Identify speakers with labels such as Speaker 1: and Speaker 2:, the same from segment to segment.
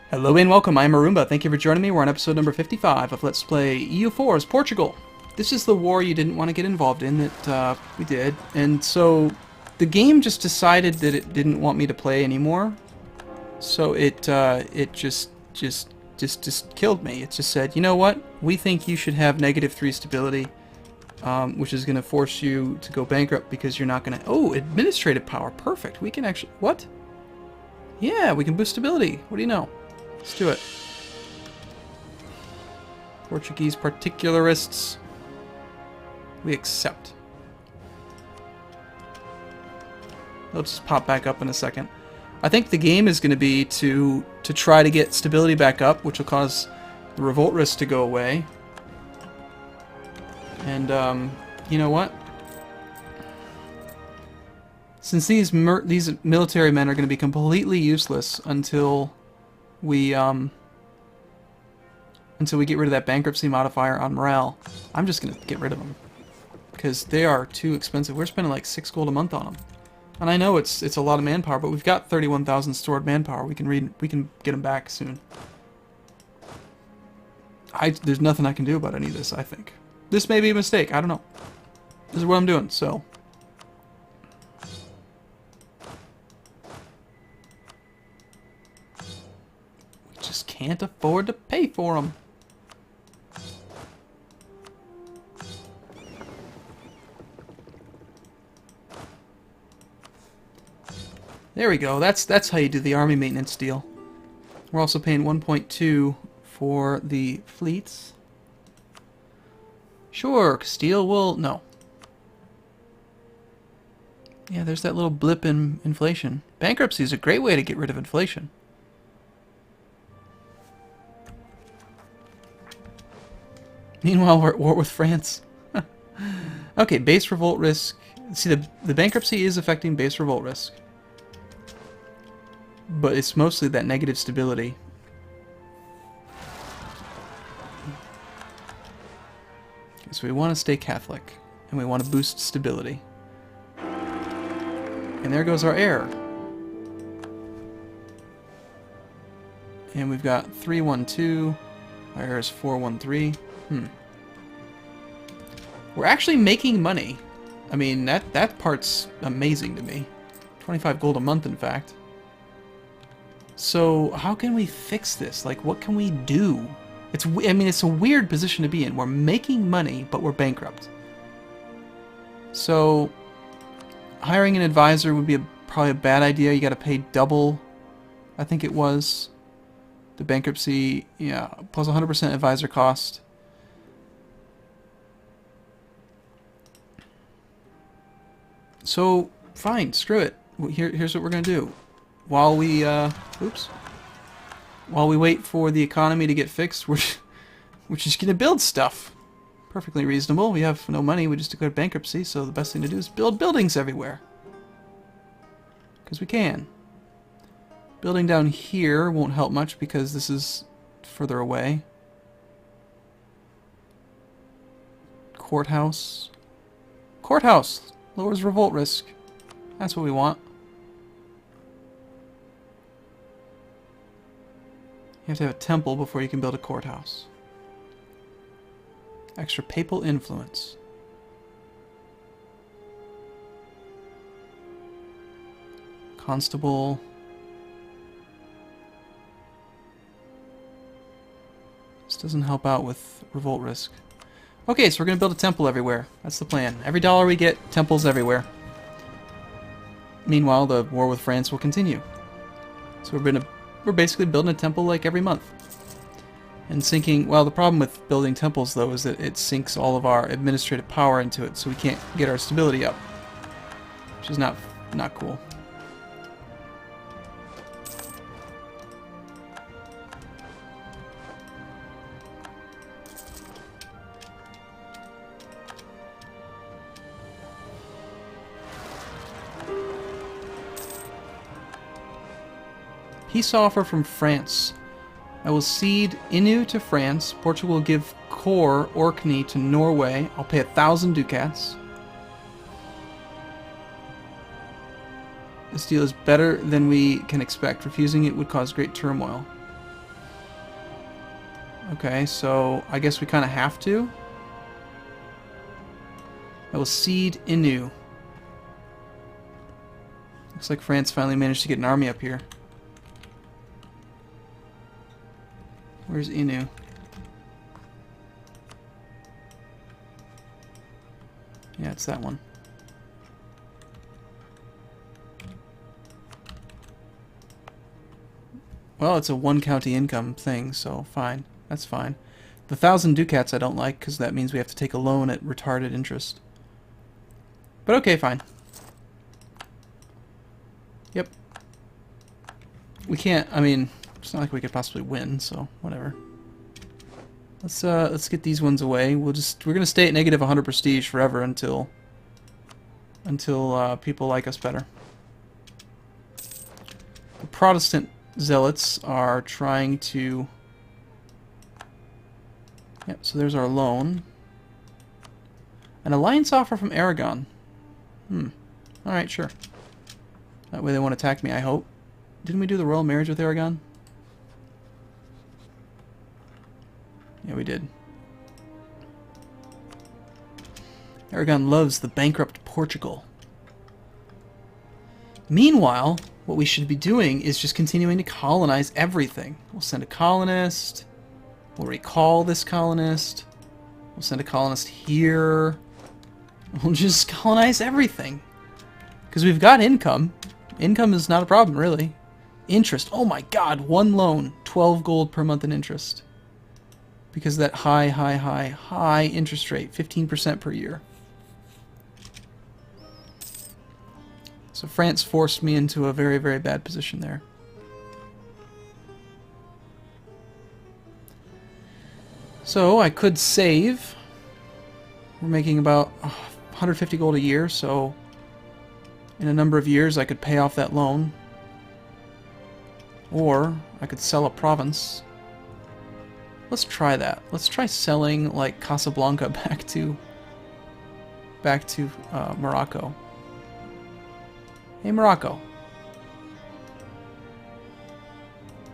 Speaker 1: Hello and welcome, I'm Arumba. Thank you for joining me. We're on episode number 55 of Let's Play EU4's Portugal. This is the war you didn't want to get involved in that we did. And so the game just decided that it didn't want me to play anymore. So it just killed me. It just said, you know what? We think you should have -3 stability, which is going to force you to go bankrupt because you're not going to... Oh, administrative power. Perfect. We can actually... What? Yeah, we can boost stability. What do you know? Let's do it. Portuguese particularists. We accept. They'll just pop back up in a second. I think the game is going to be to try to get stability back up, which will cause the revolt risk to go away. And, you know what? Since these military men are going to be completely useless until we get rid of that bankruptcy modifier on morale, I'm just going to get rid of them. Because they are too expensive. We're spending like 6 gold a month on them. And I know it's a lot of manpower, but we've got 31,000 stored manpower. We can get them back soon. There's nothing I can do about any of this, I think. This may be a mistake, I don't know. This is what I'm doing, so... We just can't afford to pay for them. There we go. That's how you do the army maintenance deal. We're also paying 1.2 for the fleets. Sure, Castile will... No. Yeah, there's that little blip in inflation. Bankruptcy is a great way to get rid of inflation. Meanwhile, we're at war with France. Okay, base revolt risk. See, the bankruptcy is affecting base revolt risk. But it's mostly that negative stability. Okay, so we want to stay Catholic. And we want to boost stability. And there goes our heir. And we've got 312. Our heir is 413. We're actually making money. I mean, that part's amazing to me. 25 gold a month, in fact. So, how can we fix this? Like, what can we do? I mean, it's a weird position to be in. We're making money, but we're bankrupt. So, hiring an advisor would be probably a bad idea. You got to pay double, I think it was. The bankruptcy, yeah, plus 100% advisor cost. So, fine, screw it. Here's what we're going to do. While we, while we wait for the economy to get fixed, we're just going to build stuff. Perfectly reasonable. We have no money. We just declared bankruptcy, so the best thing to do is build buildings everywhere. Because we can. Building down here won't help much because this is further away. Courthouse. Courthouse! Lowers revolt risk. That's what we want. You have to have a temple before you can build a courthouse. Extra papal influence. Constable. This doesn't help out with revolt risk. Okay, so we're going to build a temple everywhere. That's the plan. Every dollar we get, temples everywhere. Meanwhile, the war with France will continue. So we're basically building a temple like every month. And sinking... Well, the problem with building temples, though, is that it sinks all of our administrative power into it, so we can't get our stability up. Which is not cool. Peace offer from France. I will cede Inu to France. Portugal will give Core Orkney to Norway. I'll pay 1,000 ducats. This deal is better than we can expect. Refusing it would cause great turmoil. Okay, so I guess we kind of have to. I will cede Inu. Looks like France finally managed to get an army up here. Where's Inu? Yeah, it's that one. Well, it's a one county income thing, so fine. That's fine. The 1,000 ducats I don't like, because that means we have to take a loan at retarded interest. But okay, fine. Yep. We can't, I mean, it's not like we could possibly win, so whatever. Let's get these ones away. We're gonna stay at negative 100 prestige forever until people like us better. The Protestant zealots are trying to... Yep, so there's our loan. An alliance offer from Aragon. Alright, sure. That way they won't attack me, I hope. Didn't we do the royal marriage with Aragon? Yeah, we did. Aragon loves the bankrupt Portugal. Meanwhile, what we should be doing is just continuing to colonize everything. We'll send a colonist. We'll recall this colonist. We'll send a colonist here. We'll just colonize everything. Because we've got income. Income is not a problem, really. Interest. Oh my god, one loan. 12 gold per month in interest. Because of that high interest rate. 15% per year. So France forced me into a very, very bad position there. So I could save. We're making about 150 gold a year, so in a number of years I could pay off that loan. Or I could sell a province. Let's try that. Let's try selling like Casablanca back to Morocco. Hey Morocco.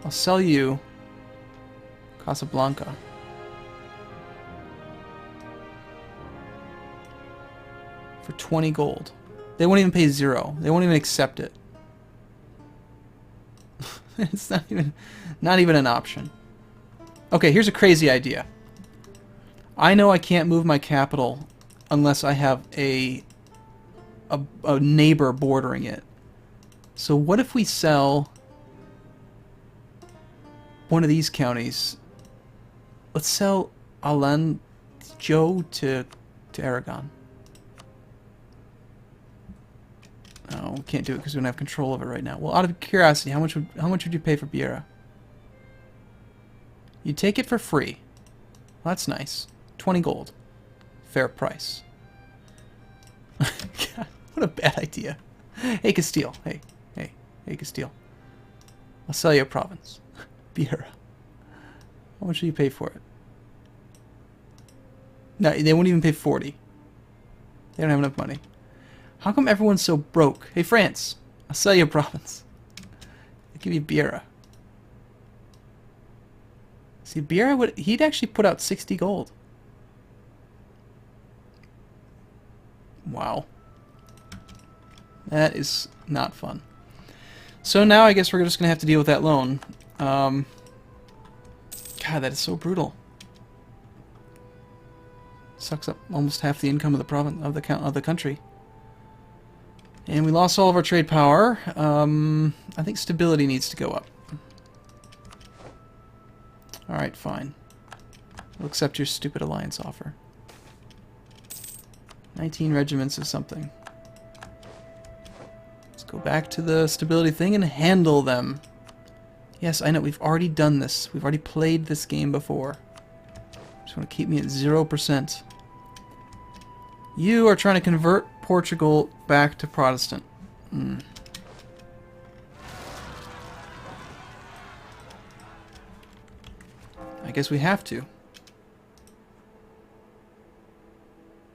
Speaker 1: I'll sell you Casablanca. For 20 gold. They won't even pay 0. They won't even accept it. It's not even an option. Okay, here's a crazy idea. I know I can't move my capital unless I have a neighbor bordering it. So what if we sell one of these counties? Let's sell Alentejo to Aragon. No, we can't do it because we don't have control of it right now. Well, out of curiosity, how much would you pay for Beira? You take it for free. Well, that's nice. 20 gold. Fair price. God, what a bad idea. Hey, Castile. Hey, Castile. I'll sell you a province. Beira. How much will you pay for it? No, they won't even pay 40. They don't have enough money. How come everyone's so broke? Hey, France, I'll sell you a province. I'll give you Beira. See, Beira he'd actually put out 60 gold. Wow. That is not fun. So now I guess we're just going to have to deal with that loan. God, that is so brutal. Sucks up almost half the income of the province of the country. And we lost all of our trade power. I think stability needs to go up. Alright, fine. We'll accept your stupid alliance offer. 19 regiments is something. Let's go back to the stability thing and handle them. Yes, I know, we've already done this. We've already played this game before. Just want to keep me at 0%. You are trying to convert Portugal back to Protestant. I guess we have to.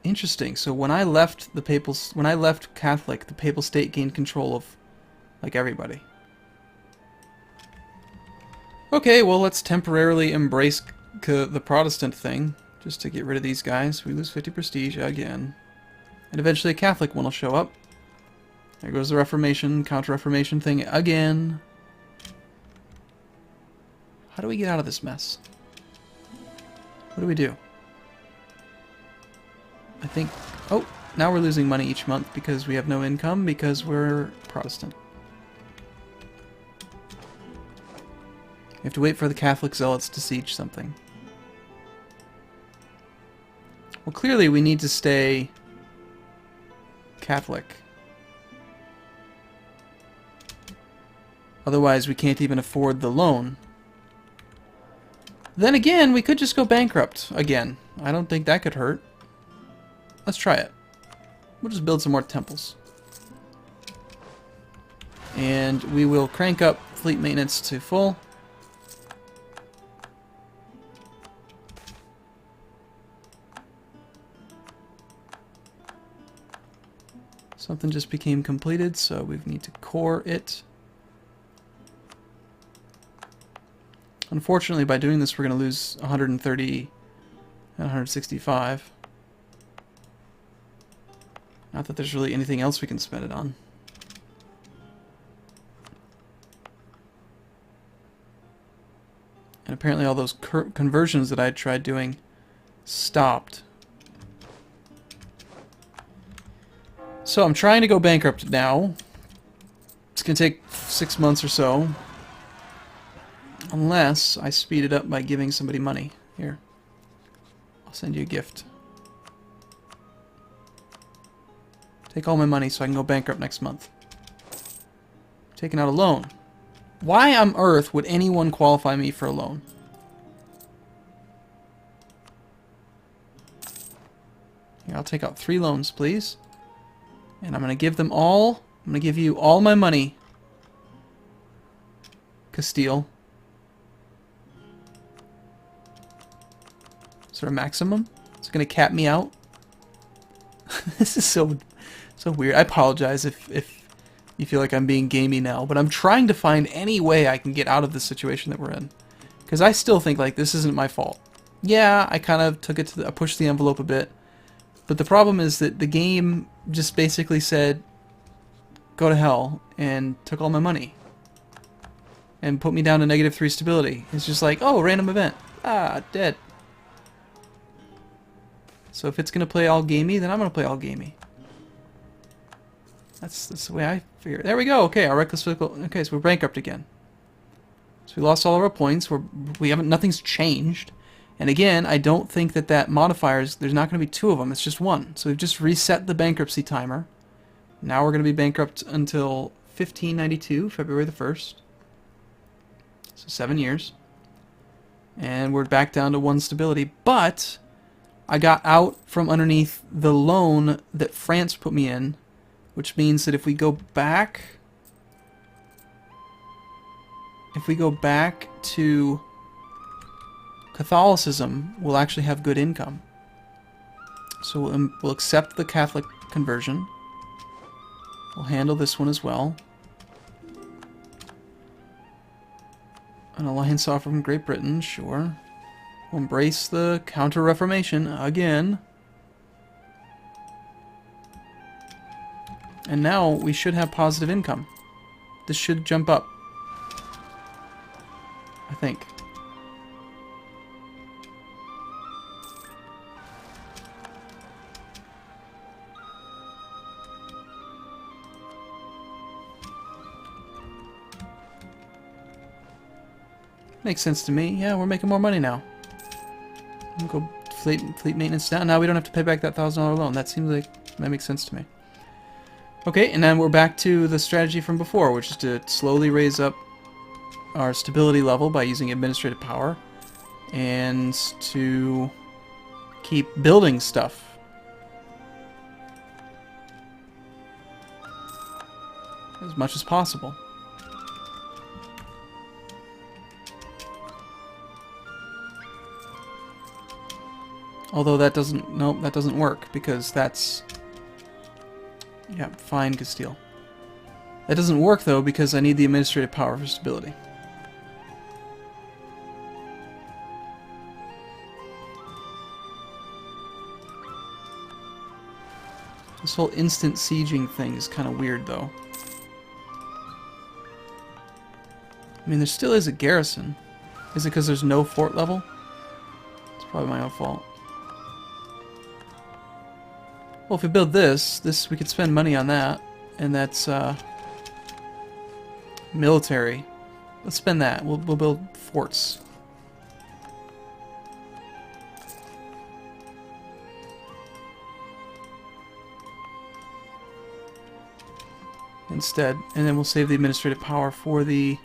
Speaker 1: Interesting. So when I left Catholic, the papal state gained control of like everybody. Okay, well let's temporarily embrace the Protestant thing, just to get rid of these guys. We lose 50 prestige again. And eventually a Catholic one will show up. There goes the Reformation, Counter-Reformation thing again. How do we get out of this mess? What do we do? I think... Oh, now we're losing money each month because we have no income because we're Protestant. We have to wait for the Catholic zealots to siege something. Well, clearly we need to stay Catholic. Otherwise, we can't even afford the loan. Then again, we could just go bankrupt again. I don't think that could hurt. Let's try it. We'll just build some more temples. And we will crank up fleet maintenance to full. Something just became completed, so we need to core it. Unfortunately, by doing this, we're going to lose 130 and 165. Not that there's really anything else we can spend it on. And apparently all those conversions that I tried doing stopped. So I'm trying to go bankrupt now. It's going to take 6 months or so. Unless I speed it up by giving somebody money. Here. I'll send you a gift. Take all my money so I can go bankrupt next month. Taking out a loan. Why on earth would anyone qualify me for a loan? Here, I'll take out 3 loans, please. And I'm going to give them all... I'm going to give you all my money. Castile. Is there a maximum? It's going to cap me out? This is so weird. I apologize if you feel like I'm being gamey now, but I'm trying to find any way I can get out of the situation that we're in. Because I still think, like, this isn't my fault. Yeah, I kind of took it to I pushed the envelope a bit. But the problem is that the game just basically said, go to hell, and took all my money. And put me down to -3 stability. It's just like, oh, random event. Ah, dead. So if it's going to play all gamey, then I'm going to play all gamey. That's the way I figure it. There we go. Okay, our reckless physical... Okay, so we're bankrupt again. So we lost all of our points. We haven't... Nothing's changed. And again, I don't think that modifiers... There's not going to be 2 of them. It's just 1. So we've just reset the bankruptcy timer. Now we're going to be bankrupt until 1592, February the 1st. So 7 years. And we're back down to 1 stability. But... I got out from underneath the loan that France put me in, which means that if we go back to Catholicism, we'll actually have good income. So we'll accept the Catholic conversion. We'll handle this one as well. An alliance offer from Great Britain, sure. We'll embrace the Counter-Reformation again. And now we should have positive income. This should jump up. I think. Makes sense to me. Yeah, we're making more money now. We'll go fleet maintenance down. Now we don't have to pay back that $1,000 loan. That seems like that makes sense to me. Okay, and then we're back to the strategy from before, which is to slowly raise up our stability level by using administrative power, and to keep building stuff. As much as possible. Although that doesn't, nope, that doesn't work, because that's, yeah, fine, Castile. That doesn't work, though, because I need the administrative power for stability. This whole instant sieging thing is kind of weird, though. I mean, there still is a garrison. Is it because there's no fort level? It's probably my own fault. Well, if we build this, we could spend money on that. And that's, military. Let's spend that. We'll build forts. Instead. And then we'll save the administrative power for the...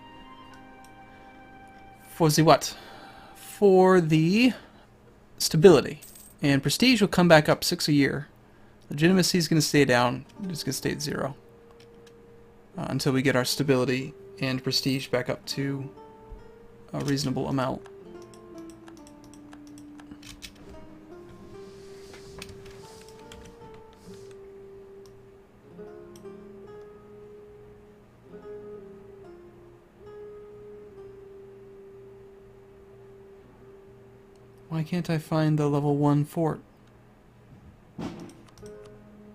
Speaker 1: For the what? For the stability. And prestige will come back up 6 a year. Legitimacy is going to stay down. It's going to stay at 0. Until we get our stability and prestige back up to a reasonable amount. Why can't I find the level 1 fort?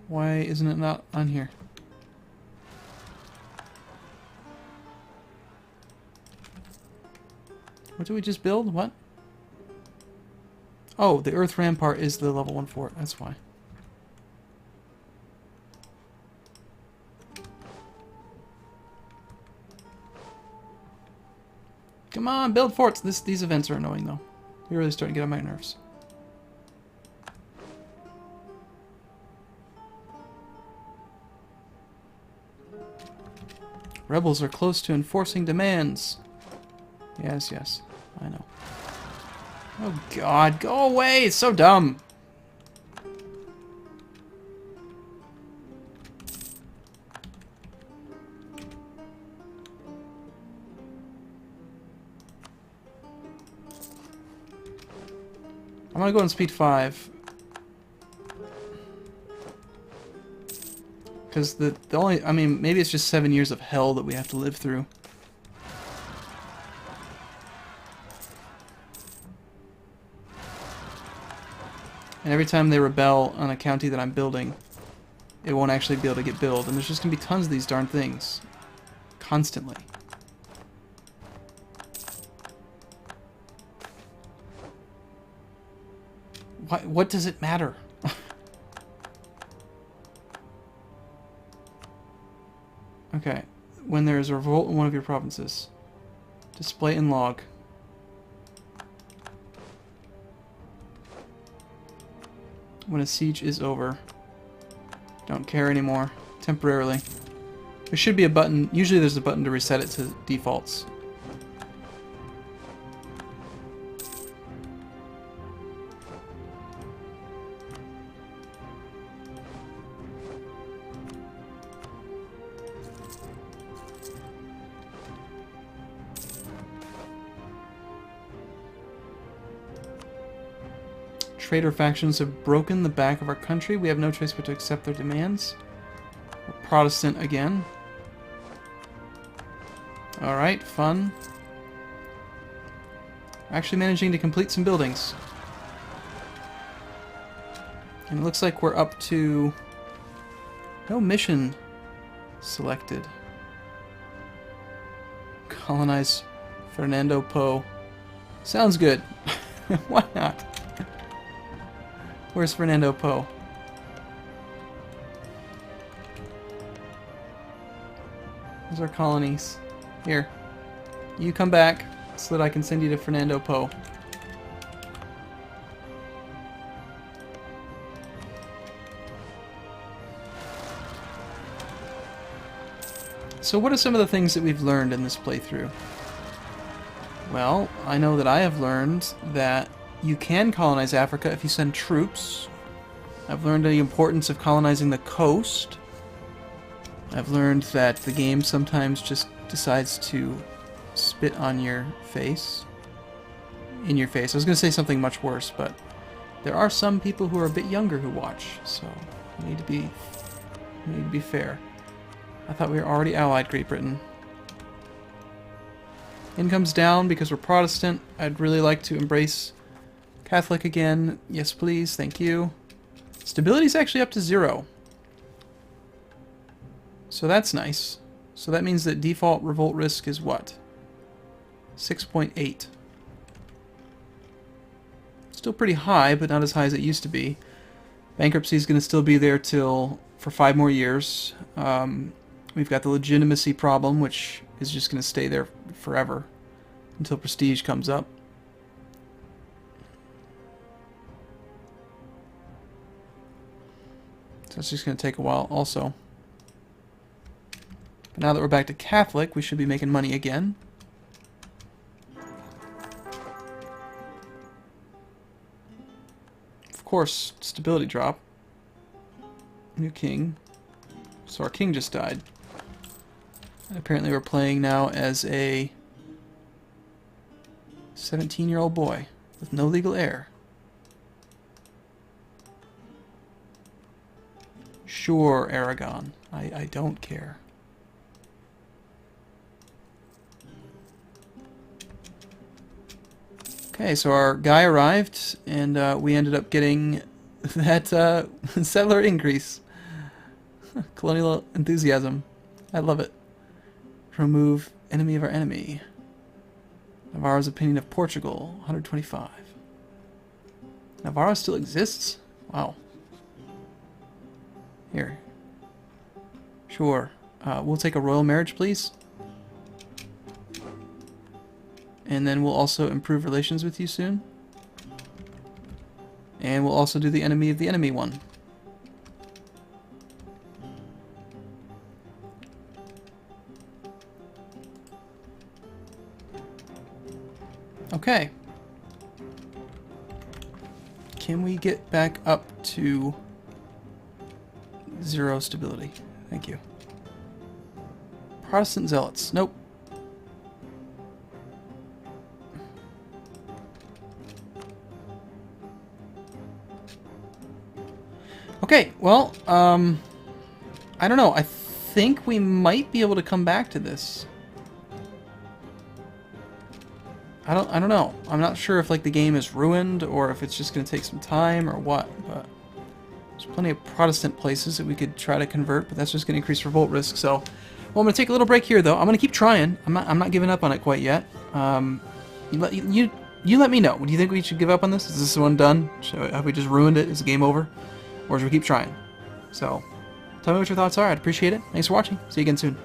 Speaker 1: Why isn't it not on here? What did we just build? What? Oh, the Earth Rampart is the level 1 fort. That's why. Come on, build forts! These events are annoying, though. You're really starting to get on my nerves. Rebels are close to enforcing demands. Yes, yes. I know. Oh god, go away! It's so dumb! I'm gonna go on speed 5. Because the only... I mean, maybe it's just 7 years of hell that we have to live through. And every time they rebel on a county that I'm building, it won't actually be able to get built. And there's just going to be tons of these darn things. Constantly. What does it matter? Okay. When there is a revolt in one of your provinces, display in log. When a siege is over. Don't care anymore. Temporarily. There should be a button. Usually there's a button to reset it to defaults. Traitor factions have broken the back of our country. We have no choice but to accept their demands. We're Protestant again. Alright, fun. Actually managing to complete some buildings. And it looks like we're up to... no mission selected. Colonize Fernando Po. Sounds good. Why not? Where's Fernando Po? Those are colonies. Here. You come back so that I can send you to Fernando Po. So what are some of the things that we've learned in this playthrough? Well, I know that I have learned that you can colonize Africa if you send troops. I've learned the importance of colonizing the coast. I've learned that the game sometimes just decides to spit on your face. In your face. I was going to say something much worse, but there are some people who are a bit younger who watch, so we need to be fair. I thought we were already allied Great Britain. Income's down because we're Protestant. I'd really like to embrace Catholic again. Yes, please. Thank you. Stability's actually up to 0. So that's nice. So that means that default revolt risk is what? 6.8. Still pretty high, but not as high as it used to be. Bankruptcy is going to still be there for 5 more years. We've got the legitimacy problem, which is just going to stay there forever until prestige comes up. So it's just going to take a while also. But now that we're back to Catholic, we should be making money again. Of course, stability drop. New king. So our king just died. And apparently we're playing now as a 17-year-old boy with no legal heir. Sure, Aragon. I don't care. Okay, so our guy arrived, and we ended up getting that settler increase. Colonial enthusiasm. I love it. Remove enemy of our enemy. Navarro's opinion of Portugal, 125. Navarro still exists? Wow. Here. Sure. We'll take a royal marriage, please. And then we'll also improve relations with you soon. And we'll also do the enemy of the enemy one. Okay. Can we get back up to 0 stability? Thank you. Protestant zealots. Nope. Okay, well, I don't know. I think we might be able to come back to this. I don't know. I'm not sure if like the game is ruined or if it's just going to take some time or what, but there's plenty of Protestant places that we could try to convert, but that's just going to increase revolt risk. So, well, I'm going to take a little break here though. I'm going to keep trying. I'm not giving up on it quite yet. You let me know. Do you think we should give up on this? Is this one done? Have we just ruined it? Is the game over? Or should we keep trying? So, tell me what your thoughts are. I'd appreciate it. Thanks for watching. See you again soon.